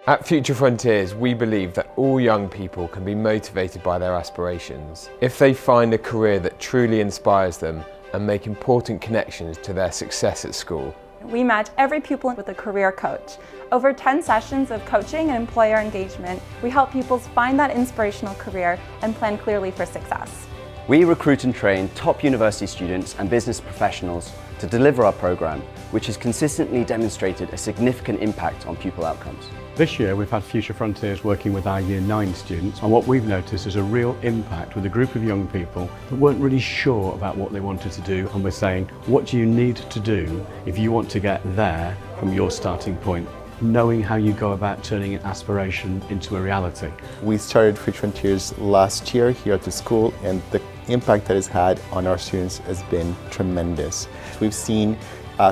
At Future Frontiers, we believe that all young people can be motivated by their aspirations if they find a career that truly inspires them and make important connections to their success at school. We match every pupil with a career coach. Over 10 sessions of coaching and employer engagement, we help pupils find that inspirational career and plan clearly for success. We recruit and train top university students and business professionals to deliver our programme, which has consistently demonstrated a significant impact on pupil outcomes. This year we've had Future Frontiers working with our Year 9 students, and what we've noticed is a real impact with a group of young people that weren't really sure about what they wanted to do, and we're saying, what do you need to do if you want to get there from your starting point? Knowing how you go about turning an aspiration into a reality. We started Future Frontiers last year here at the school, and the impact that it's had on our students has been tremendous. We've seen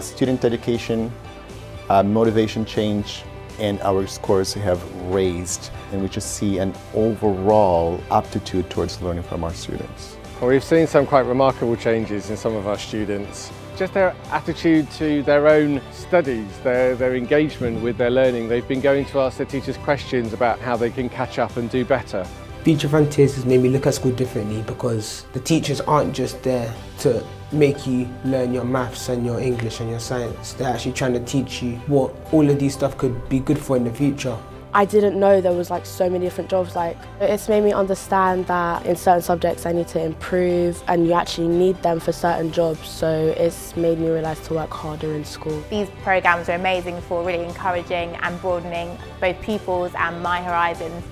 student dedication, motivation change, and our scores have raised, and we just see an overall aptitude towards learning from our students. Well, we've seen some quite remarkable changes in some of our students. Just their attitude to their own studies, their engagement with their learning. They've been going to ask their teachers questions about how they can catch up and do better. Future Frontiers has made me look at school differently because the teachers aren't just there to make you learn your maths and your English and your science. They're actually trying to teach you what all of these stuff could be good for in the future. I didn't know there was so many different jobs. It's made me understand that in certain subjects I need to improve, and you actually need them for certain jobs, so it's made me realise to work harder in school. These programmes are amazing for really encouraging and broadening both pupils and my horizons.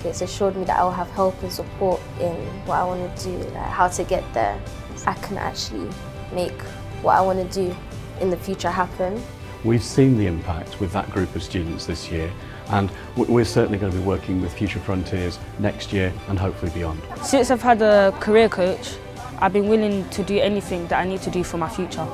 It's assured me that I'll have help and support in what I want to do, how to get there. I can actually make what I want to do in the future happen. We've seen the impact with that group of students this year, and we're certainly going to be working with Future Frontiers next year and hopefully beyond. Since I've had a career coach, I've been willing to do anything that I need to do for my future.